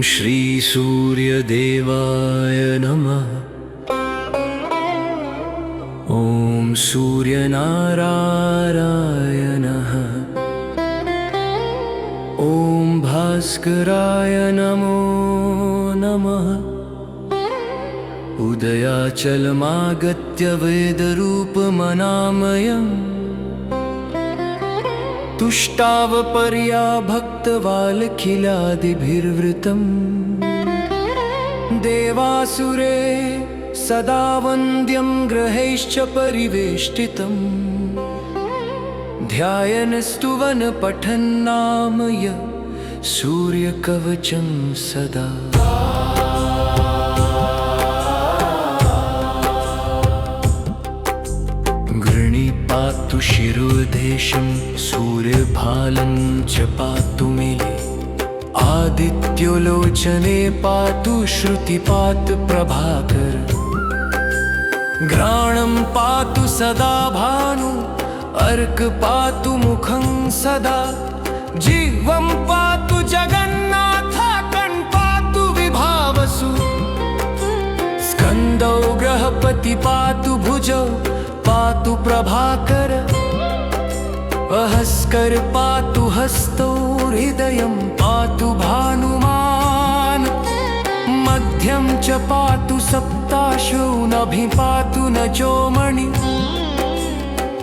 श्री सूर्यदेवाय नमः। ॐ सूर्यनारायणः। ॐ भास्कराय नमो नमः। उदयाचलमागत्य वेदरूपमनामयम् तुष्टावपर्या भक्तवालखिलादिभिर्वृतम्। देवासुरे सदा वन्द्यं ग्रहैश्च परिवेष्टितम्। ध्यायन् स्तुवन् पठन्नाम यः सूर्यकवचं सदा। पातु शिरोदेशं सूर्यभालं च पातु मे। आदित्योलोचने पातु श्रुतिपात प्रभाकर। घ्राणं पातु सदा भानु अर्क पातु मुखं सदा। जिह्वं पातु जगन्नाथ कण् पातु विभावसु। स्कन्दौ ग्रहपति पातु भुजौ पातु प्रभाकर। अहस्कर पातु हस्तौ हृदयं पातु भानुमान्। मध्यं च पातु सप्ताशो नभि पातु नजोमणि।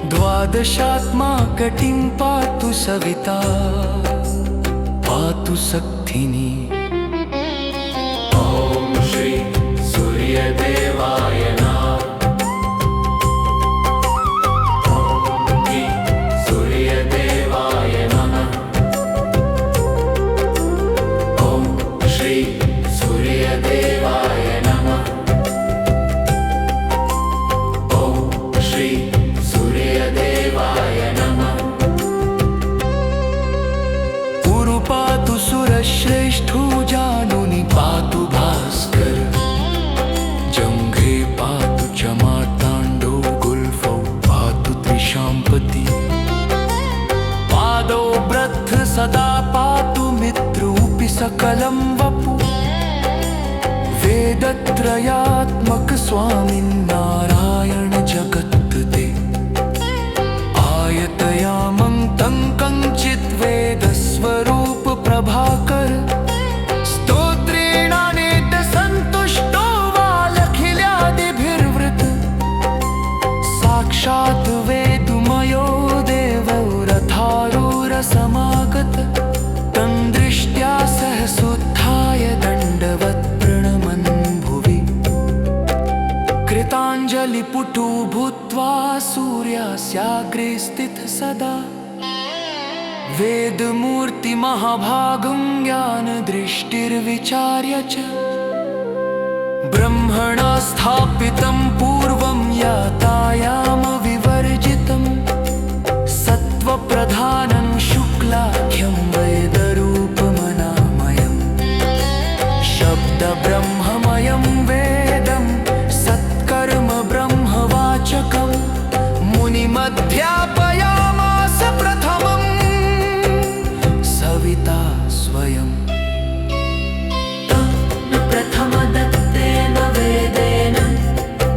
द्वादशात्मा कटिं पातु सविता पातु सक्थिनी। ॐ श्री सूर्यदेवाय नमः। श्रेष्ठो जानुनि पातु भास्कर। जंघे पातु च मार्ताण्डो गुल्फौ पातु त्रिशाम्पति। पादौ ब्रध्र सदा पातु मित्रोऽपि सकलं वपु। वेदत्रयात्मक स्वामिन्नारायण जगत्ते। आयतयामं तं कञ्चित् वेदस्वरूप प्रभाकर। स्तोत्रेणानेत सन्तुष्टो वालखिल्यादिभिर्वृत। साक्षात् वेदमयो देवो रथारूढसमागत। तं दृष्ट्या सहसोत्थाय दण्डवत् प्रणमन् भुवि। कृताञ्जलिपुटो भूत्वा सूर्यस्याग्रे स्थितः सदा। वेदमूर्ति महाभागं ज्ञानदृष्टिर्विचार्य च। ब्रह्मणा स्थापितं पूर्वं यातायाम विवर्जितं। सत्त्वप्रधानं शुक्लाख्यं वेदरूपमनामयम्। शब्दब्रह्ममयं वेदं सत्कर्म ब्रह्मवाचकं। मुनिमध्यापयामास प्रथमम् सविता स्वयं। प्रथमदत्तेन वेदेन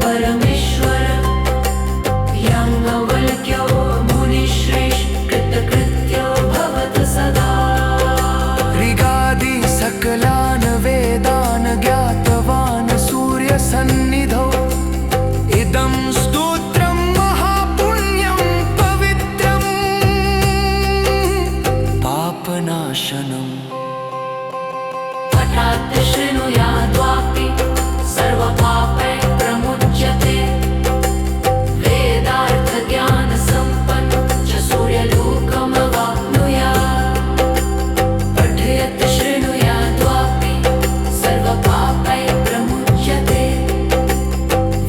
परमेश्वर। याज्ञवल्क्यो मुनिश्रेष्ठ कृतकृत्यो भवत् सदा। ऋगादि सकलान् वेदान् ज्ञातवान् सूर्यसन्निधौ। इदं स्तोत्रं महापुण्यं पवित्रम् पापनाशनम्। पठात् शृणुयाद्वापि सर्वपापैः प्रमुच्यते। वेदार्थज्ञानसम्पन्न च सूर्यलोकमवाप्नुयात्। पठयत् शृणुयाद्वापि सर्वपापैः प्रमुच्यते।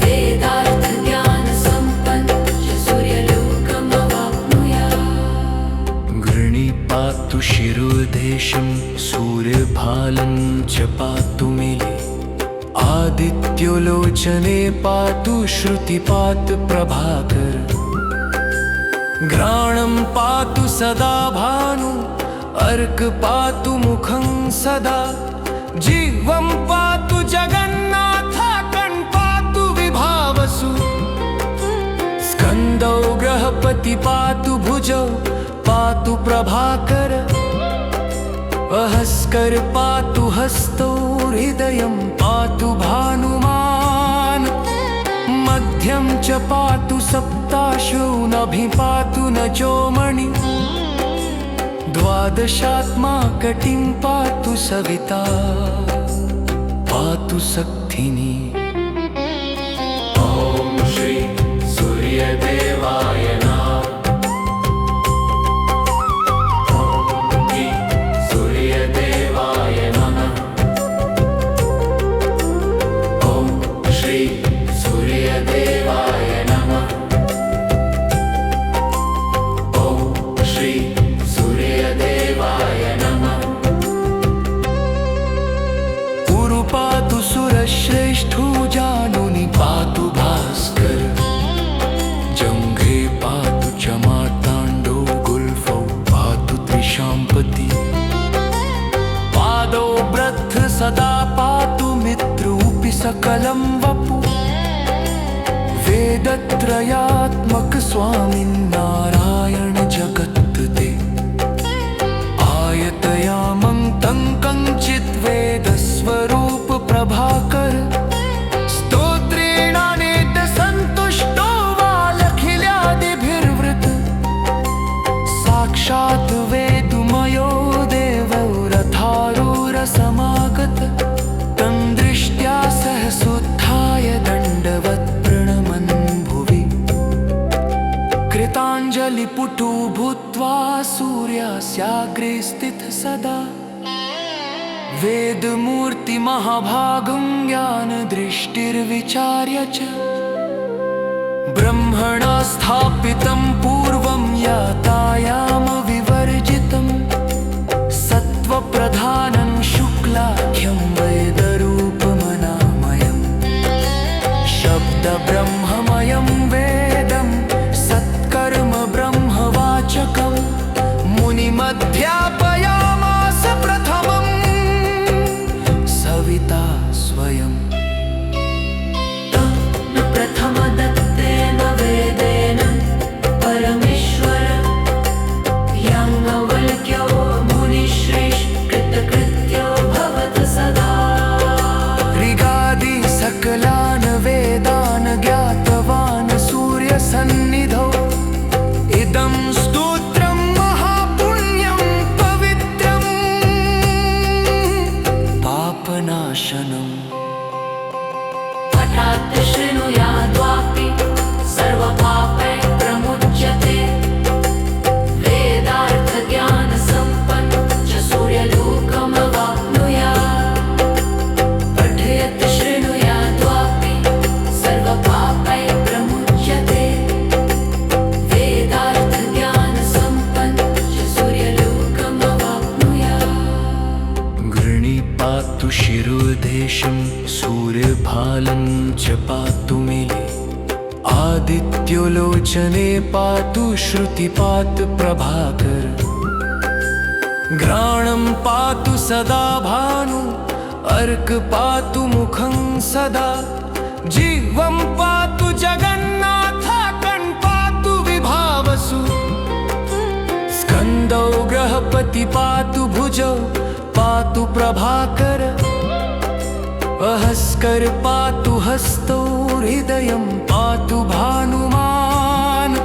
वेदार्थज्ञानसम्पन्न च सूर्यलोकमवाप्नुयात्। घृणी पातु शिरोदेशं सूर्यभालं च पातु मे। आदित्योलोचने पातु श्रुतिपात प्रभाकर। घ्राणं पातु सदा भानु अर्क पातु मुखं सदा। जीवं पातु जगन्नाथा पातु विभावसु स्कन्दौ ग्रहपति पातु भुजौ पातु प्रभाकर अहस्कर पातु हस्तौ हृदयं पातु भानुमान् मध्यं च पातु सप्ताशो नभि पातु न चोमणि द्वादशात्मा कटिं पातु सविता पातु सक्थिनी। ॐ श्री सूर्यदेवाय नमः। सूर्यदेवाय नमः। ॐ श्री सूर्यदेवाय नमः। ॐ श्री सूर्यदेवाय नमः। उरु पातु सुरश्रेष्ठो जानुनि पातु भास्कर जङ्घे पातु च मार्ताण्डो गुल्फौ पातु त्रिशाम्पति पादौ ब्रथ सदा पातु मित्रोऽपि सकलं वपु वेदत्रयात्मक स्वामिन्नारायण जगत्ते आयतयामं तं कञ्चित् वेदस्वरूप प्रभाकर स्तोत्रेणानेत सन्तुष्टो वालखिल्यादिभिर्वृत साक्षात् वेदमयो देवो रथारूढसमागत तं दृष्ट्या सहसोत्थाय दण्डवत् प्रणमन् भुवि कृताञ्जलिपुटो भूत्वा सूर्यस्याग्रे स्थितः सदा वेदमूर्तिमहाभागं ज्ञानदृष्टिर्विचार्य च ब्रह्मणा स्थापितं पूर्वं यातायामविवर्जितं सत्त्वप्रधानं शुक्लाख्यं वेदरूपमनामयम् शब्दब्रह्ममयं वेदं सत्कर्म ब्रह्मवाचकं मुनिमध्यापयामास प्रथमं सविता स्वयं। प्रथमदत्तेन वेदेन परमेश्वर याज्ञवल्क्यो मुनिश्रेष्ठकृतकृत्यो भवत सदा ऋगादि सकलान् वेदान् ज्ञातवान् सूर्यसन्निधौ इदं स्तोत्रं महापुण्यं पवित्रं पापनाशनम् पठात् शृणुयाद्वापि सर्वपापैः प्रमुच्यते वेदार्थज्ञानसम्पन्न च सूर्यलोकमवाप्नुयात् पठयत् शृणुयाद्वापि सर्वपापैः प्रमुच्यते वेदार्थज्ञानसम्पन्न च सूर्यलोकमवाप्नुयात्। गृणी पातु शिरोदेशं सूर्यभालं च पातु मेले आदित्योलोचने पातु श्रुतिपात प्रभाकर घ्राणं पातु सदा भानु अर्क पातु मुखं सदा जीवं पातु जगन्नाथा पातु विभावसु स्कन्दौ ग्रहपति पातु भुजौ पातु प्रभाकर अहस्कर पातु हस्तौ हृदयं पातु भानुमान्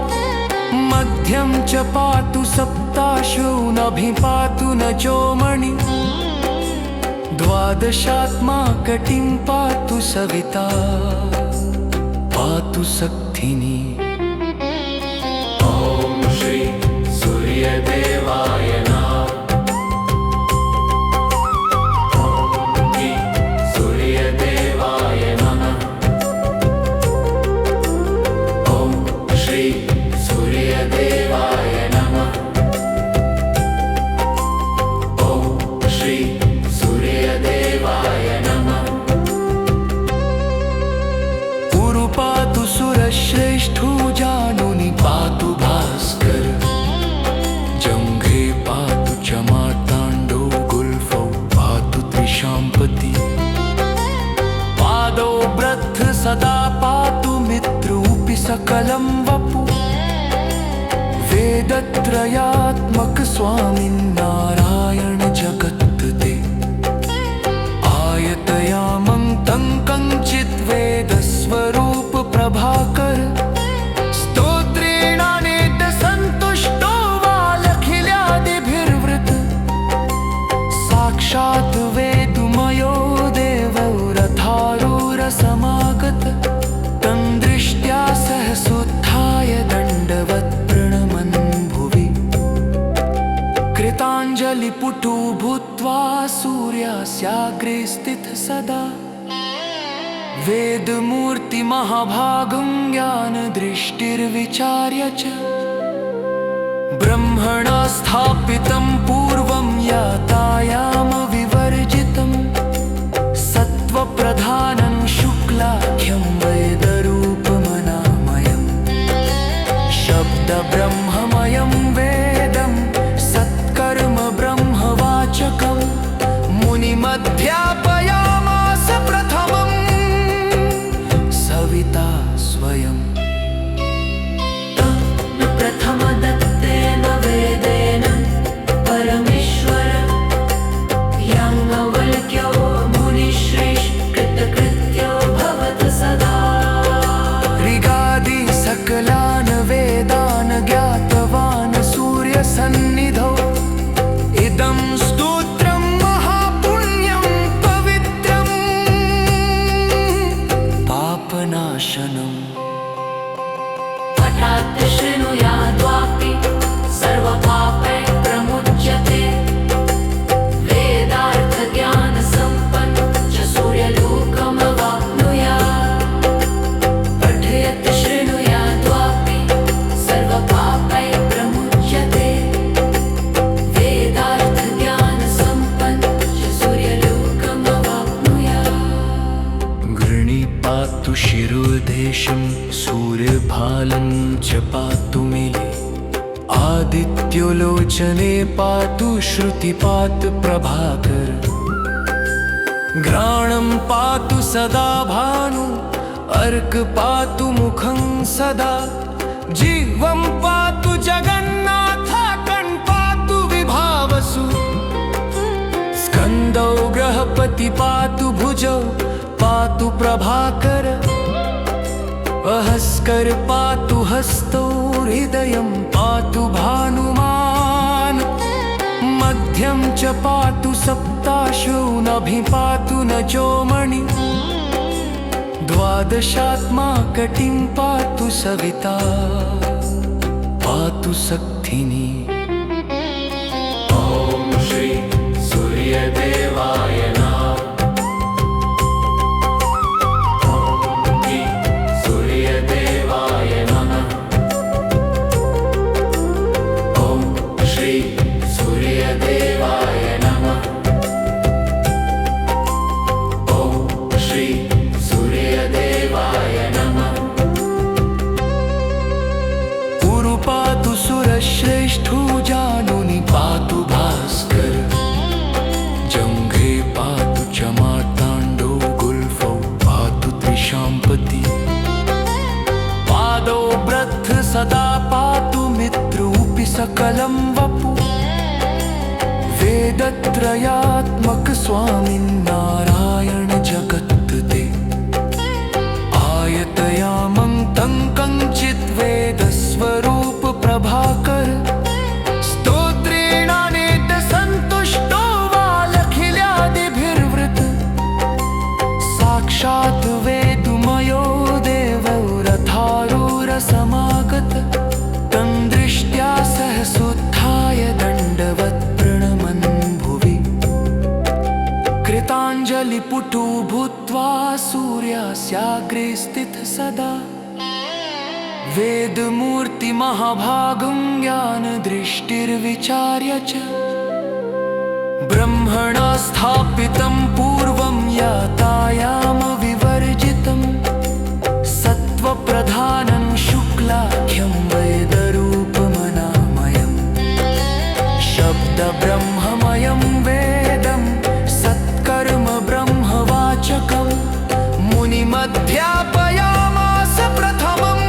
मध्यं च पातु सप्ताशो नभि पातु न चोमणि द्वादशात्मा कटिं पातु सविता पातु सक्थिनी। ॐ श्री सूर्यदेवाय नमः। सूर्यदेवाय नमः। ॐ श्री सूर्यदेवाय नमः। ॐ श्री सूर्यदेवाय नमः। उरु पातु सुरश्रेष्ठो जानुनि पातु भास्कर जङ्घे पातु सकलं वपु वेदत्रयात्मक स्वामिन्नारायण जगत् ते आयतयामं तं कञ्चित् वेदस्वरूप प्रभाकर स्तोत्रेणानेत सन्तुष्टो वालखिल्यादिभिर्वृत साक्षात् वेदमयो देवो रथारूढसमागत तं दृष्ट्या सहसोत्थाय दण्डवत् प्रणमन् भुवि कृताञ्जलिपुटो भूत्वा सूर्यस्याग्रे स्थितः सदा वेदमूर्तिमहाभागं ज्ञानदृष्टिर्विचार्य च ब्रह्मणा स्थापितं पूर्वं यातायामविवर्जितं सत्त्वप्रधानं शुक्लाख्यं वेदरूपमनामयम् शब्दब्रह्ममयं वेदं सत्कर्म ब्रह्मवाचकं मुनिमध्यापयामास प्रथमं सविता स्वयं प्रथमदत्तेन वेदेन परमेश्वर याज्ञवल्क्यो मुनिश्रेष्ठकृतकृत्यो भवत सदा ऋगादि सकलान् वेदान् ज्ञातवान् सूर्यसन्निधौ इदं स्तोत्रं महापुण्यं पवित्रं पापनाशनम् पठात् शृणुयाद्वापि सर्वपापैः प्रमुच्यते वेदार्थज्ञानसम्पन्न च सूर्यलोकमवाप्नुयात् पठयत् शृणुयाद्वापि सर्वपापैः प्रमुच्यते वेदार्थज्ञानसम्पन्न च सूर्यलोकमवाप्नुयात् गृणीपातु शिरोदेशं सूर्यभालं च पातु मिले आदित्योलोचने पातु श्रुतिपात प्रभाकर घ्राणं पातु सदा भानु अर्क पातु मुखं सदा जीवं पातु जगन्नाथाकं पातु विभावसु स्कन्दौ ग्रहपति पातु भुजौ पातु प्रभाकर अहस्कर पातु हस्तौ हृदयं पातु भानुमान् मध्यं च पातु सप्ताशो नभि पातु न जोमणि द्वादशात्मा कटिं पातु सविता पातु सक्थिनी ॐ श्री सूर्यदेवाय नमः श्रेष्ठो जानुनि पातु भास्कर जंघे पातु च मार्ताण्डो गुल्फौ पातु त्रिशाम्पति पादौ ब्रथ सदा पातु मित्रोऽपि सकलं वपु वेदत्रयात्मक स्वामिन्नारायण जगत् ते आयतयामं तं कञ्चित् वेदस्वरूप प्रभाकर स्तोत्रेणानेत सन्तुष्टो वालखिल्यादिभिर्वृत साक्षात् वेदमयो देवो रथारूढसमागत तं दृष्ट्या सहसोत्थाय दण्डवत् प्रणमन् भुवि कृताञ्जलिपुटो भूत्वा सूर्यस्याग्रे स्थितः सदा वेदमूर्तिमहाभागं ज्ञानदृष्टिर्विचार्य च ब्रह्मणा स्थापितं पूर्वं यातायामविवर्जितं सत्त्वप्रधानं शुक्लाख्यं वेदरूपमनामयम् शब्दब्रह्ममयं वेदं सत्कर्म ब्रह्मवाचकं मुनिमध्यापयामास प्रथमम्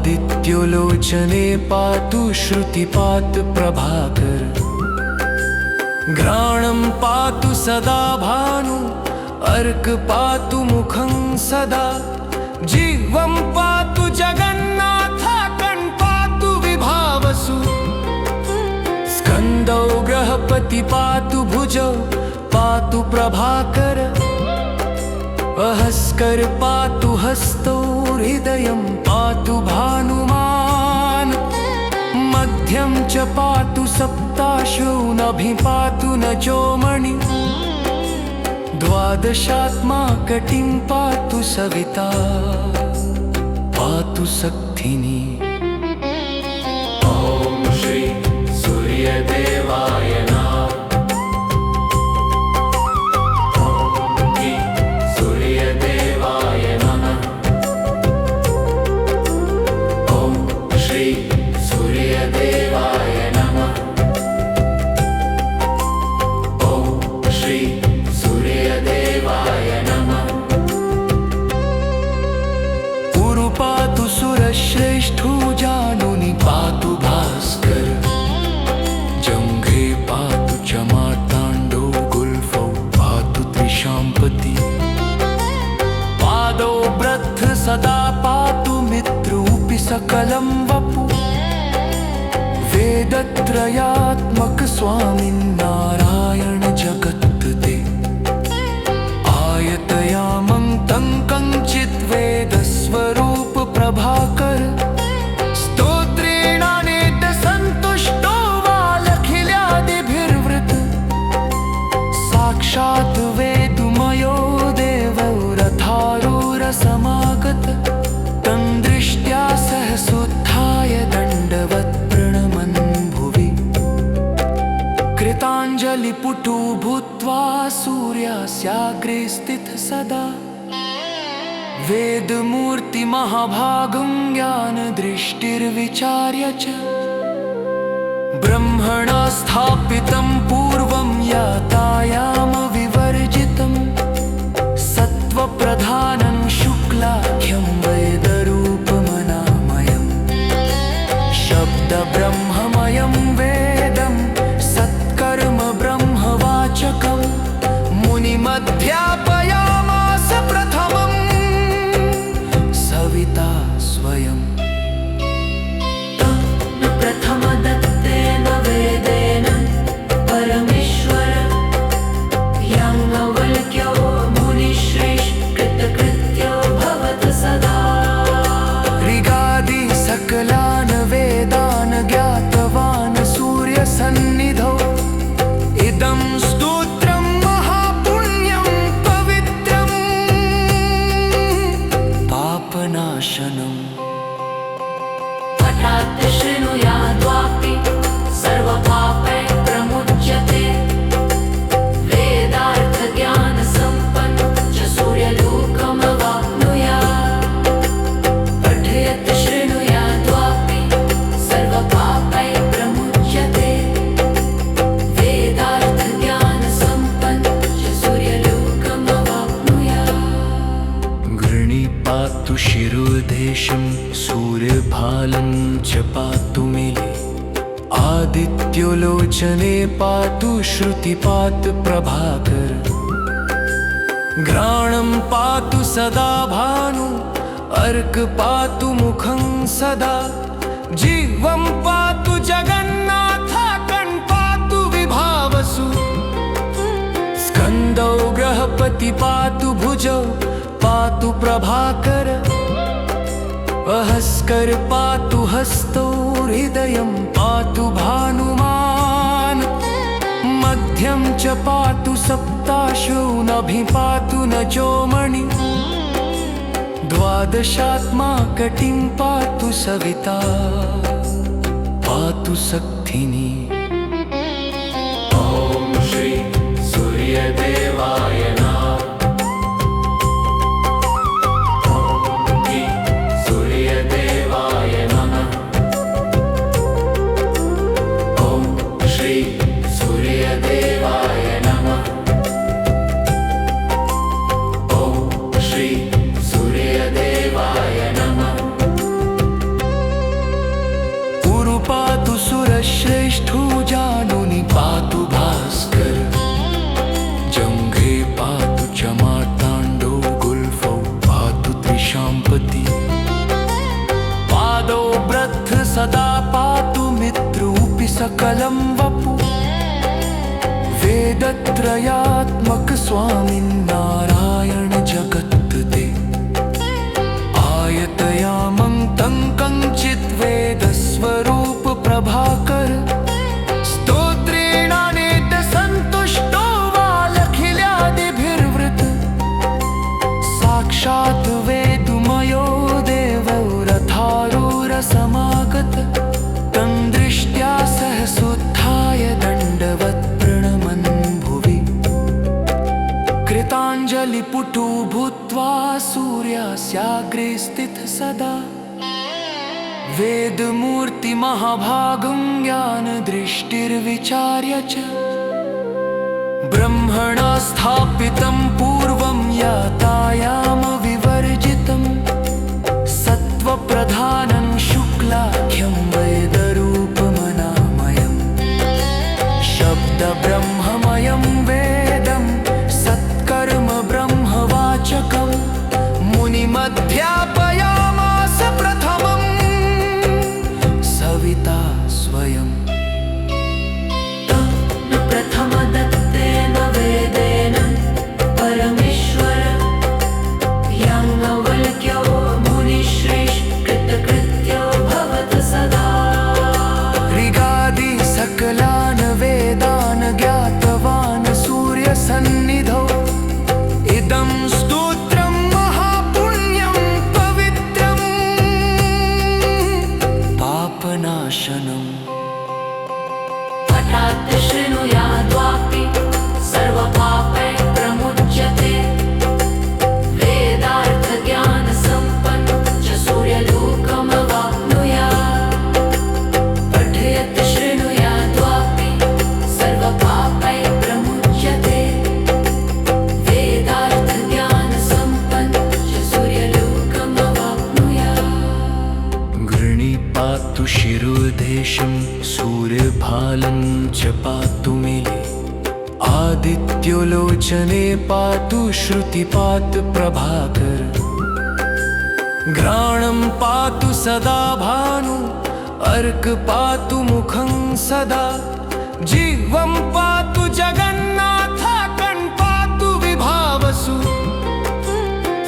आदित्योलोचने पातु श्रुतिपात प्रभाकर घ्राणं पातु सदा भानु अर्क पातु मुखं सदा जीवं पातु जगन्नाथाकं पातु विभावसु स्कन्दौ ग्रहपति पातु भुजौ पातु प्रभाकर अहस्कर पातु हस्तौ हृदयं पातु भानुमान् मध्यं च पातु सप्ताशो नभि पातु न जोमणि द्वादशात्मा कटिं पातु सविता पातु शक्तिनी। ॐ श्री सूर्यदेवाय नमः। सूर्यदेवाय नमः। ॐ श्री सूर्यदेवाय नमः। ॐ श्री सूर्यदेवाय नमः। पुरु पातु सुरश्रेष्ठो जानुनि पातु भास्कर जंघे पातु च मार्ताण्डो गुल्फौ पातु त्रिशाम्पति पादौ ब्रथ सदा पातु मित्रोऽपि सकलं वपु वेदत्रयात्मक स्वामिन्नारायण जगत्ते आयतयामं तं कञ्चित् वेदस्वरूप प्रभाकर स्तोत्रेणानेत सन्तुष्टो वालखिल्यादिभिर्वृत साक्षात् वेदमयो देवो रथारूढसमागत तं दृष्ट्या सहसोत्थाय दण्डवत् प्रणमन् भुवि कृताञ्जलिपुटो भूत्वा सूर्यास्याग्रे स्थितः सदा वेदमूर्तिमहाभागं ज्ञानदृष्टिर्विचार्य च ब्रह्मणा स्थापितं पूर्वं यातायामविवर्जितं सत्त्वप्रधानं शुक्लाख्यं वेदरूपमनामयं शब्दब्रह्ममयं वेदं सत्कर्म ब्रह्मवाचकं मुनिमध्यापयामास प्रथमं सविता स्वयं। प्रथमदत्तेन वेदेन परमेश्वर याज्ञवल्क्यो मुनिश्रेष्ठकृतकृत्यो भवत सदा ऋगादि सकलान् वेदान् ज्ञातवान् सूर्यसन्निधौ इदं स्तोत्रं महापुण्यं पवित्रं पापनाशनम्। पठात् शृणुयाद्वापि सर्वपापैः प्रमुच्यते वेदार्थज्ञानसम्पन्न च सूर्यलोकमवाप्नुयात् पठयत् शृणुयाद्वापि सर्वपापैः प्रमुच्यते वेदार्थज्ञानसम्पन्न च सूर्यलोकमवाप्नुयात् गृणीपातु शिरोदेशं सूर्यभालं च पातु मिले आदित्योलोचने पातु श्रुतिपात प्रभाकर घ्राणं पातु सदा भानु अर्क पातु मुखं सदा जीवं पातु जगन्नाथाकं पातु विभावसु स्कन्दौ ग्रहपति पातु भुजौ पातु प्रभाकर अहस्कर पातु हस्तौ हृदयं पातु भानुमान् मध्यं च पातु सप्ताशो नभि पातु न जोमणि द्वादशात्मा कटिं पातु सविता पातु शक्तिनी। ॐ श्री सूर्यदेवाय नमः। सदा पातु मित्रोऽपि सकलं वपु वेदत्रयात्मक स्वामिन्नारायण जगत् ते आयतयामं तं कञ्चित् वेदस्वरूप प्रभाकर स्तोत्रेणानेत सन्तुष्टो वालखिल्यादिभिर्वृत साक्षात् वेदमयो देवो रथारूढसमागत तं दृष्ट्या सहसोत्थाय दण्डवत् प्रणमन् भुवि कृताञ्जलिपुटो भूत्वा सूर्यस्याग्रे स्थितः सदा वेदमूर्तिमहाभागं ज्ञानदृष्टिर्विचार्य च ब्रह्मणा स्थापितं पूर्वं यातायामविवर्जितं सत्त्वप्रधानं शुक्लाख्यं वेदरूपमनामयं शब्दब्रह्ममयं वेदं सत्कर्म ब्रह्मवाचकं मुनिमध्यापयामास प्रथमं सविता स्वयं प्रथमदत्तेन वेदेन परमेश्वर याज्ञवल्क्यो मुनिश्रेष्ठ कृतकृत्यो भवत सदा ऋगादि सकलान् वेदान् ज्ञातवान् सूर्यसन्निधौ इदं स्तोत्रं महापुण्यं पवित्रं पापनाशनम् पठात् शृणुयाद्वापि सर्वपापैः प्रमुच्यते वेदार्थज्ञानसम्पन्न च सूर्यलोकमवाप्नुयात् पठयत् शृणुयाद्वापि सर्वपापैः प्रमुच्यते वेदार्थज्ञानसम्पन्न च सूर्यलोकमवाप्नुयात् गृणीपातु शिरोदेशं सूर्यभालं च पातु मे आदित्योलोचने पातु श्रुतिपात प्रभाकर घ्राणं पातु सदा भानु अर्क पातु मुखं सदा जीवं पातु जगन्नाथ पातु विभावसु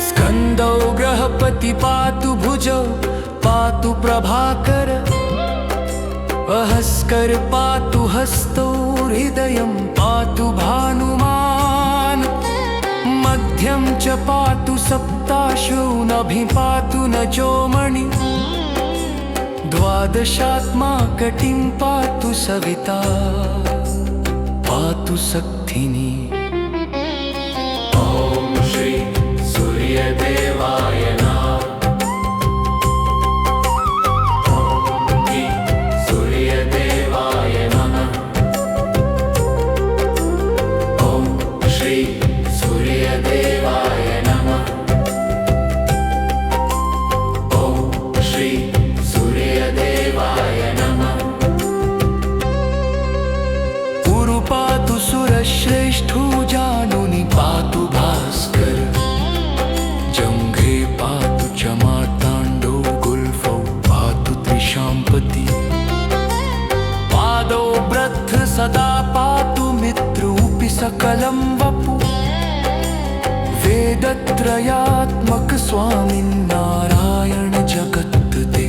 स्कन्दौ ग्रहपति पातु भुजौ पातु प्रभाकर अहस्कर पातु हस्तौ हृदयं पातु भानुमान् मध्यं च पातु सप्ताशो नभि पातु न चोमणि द्वादशात्मा कटिं पातु सविता पातु सक्थिनी ॐ श्री सूर्यदेवाय नमः श्रेष्ठो जानुनि पातु भास्कर जंघे पातु च मार्ताण्डो गुल्फौ पातु त्रिशाम्पति पादौ ब्रध्र सदा पातु मित्रोऽपि सकलं वपु वेदत्रयात्मक स्वामिन्नारायण जगत् ते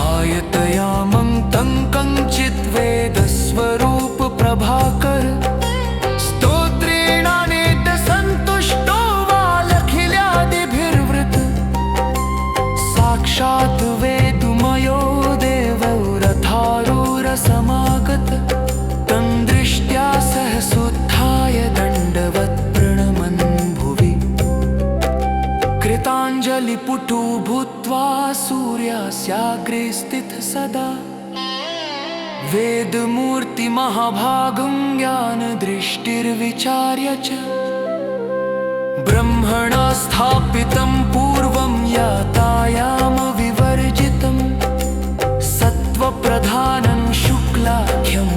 आयतयामं तं कञ्चित् वेदस्वरूप प्रभाकर स्तोत्रेणानेत सन्तुष्टो वालखिल्यादिभिर्वृत साक्षात् वेदमयो देवो रथारूढसमागत तं दृष्ट्या सहसोत्थाय दण्डवत् प्रणमन् भुवि कृताञ्जलिपुटो भूत्वा सूर्यस्याग्रे स्थितः सदा वेदमूर्तिमहाभागं ज्ञानदृष्टिर्विचार्य च ब्रह्मणा स्थापितं पूर्वं यातायामविवर्जितं सत्त्वप्रधानं शुक्लाख्यं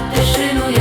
शृणुयात् शृणुयात्